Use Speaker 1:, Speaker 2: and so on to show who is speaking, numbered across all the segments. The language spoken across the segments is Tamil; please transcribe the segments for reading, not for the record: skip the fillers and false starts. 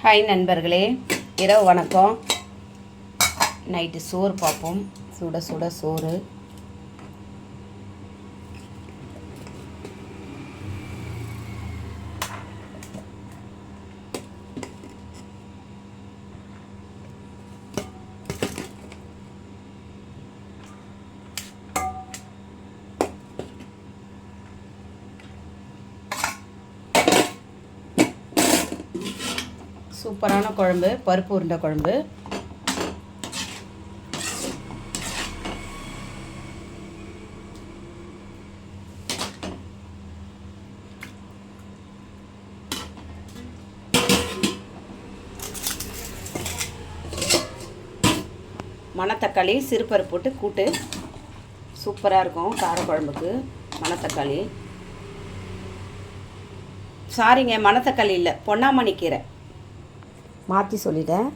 Speaker 1: ஹாய் நண்பர்களே, இரவு வணக்கம். நைட்டு சோறு பார்ப்போம். சுட சுட சோறு. சூப்பரான குழம்பு, பருப்பு உருண்டை குழம்பு. மணத்தக்காளி சிறுபருப்பு போட்டு கூட்டு சூப்பராக இருக்கும். காரக்குழம்புக்கு மணத்தக்காளி. சாரிங்க, மணத்தக்காளி இல்லை, பொன்னாமணி கீரை. மாற்றி சொல்லிட்டேன்.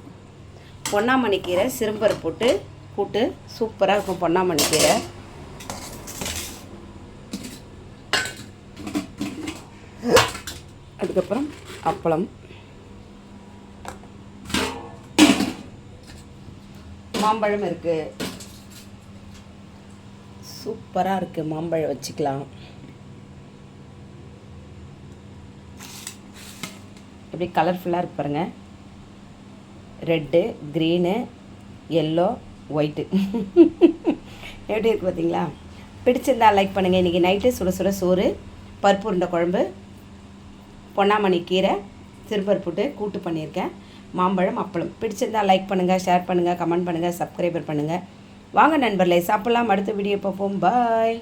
Speaker 1: பொன்னாமணி கீரை சிறுபருப்பு போட்டு கூட்டு சூப்பராக இருக்கும். பொன்னாமணி கீரை. அதுக்கப்புறம் அப்பளம். மாம்பழம் இருக்குது. சூப்பராக இருக்குது. மாம்பழம் வச்சுக்கலாம். எப்படி கலர்ஃபுல்லாக இருக்கு பாருங்கள். Red, green, yellow, white. எப்படி இருக்குது பார்த்தீங்களா? பிடிச்சிருந்தா லைக் பண்ணுங்கள். இன்றைக்கி நைட்டு சுட சுட சோறு, பருப்பு உருண்டை குழம்பு, பொன்னாமணி கீரை சிறுபருப்பு போட்டு கூட்டு பண்ணியிருக்கேன். மாம்பழம், அப்பளம். பிடிச்சிருந்தா லைக் பண்ணுங்கள், ஷேர் பண்ணுங்கள், கமெண்ட் பண்ணுங்கள், சப்ஸ்கிரைபர் பண்ணுங்கள். வாங்க நண்பர்களே, சாப்பிட்லாம். அடுத்த வீடியோ பார்ப்போம். பாய்.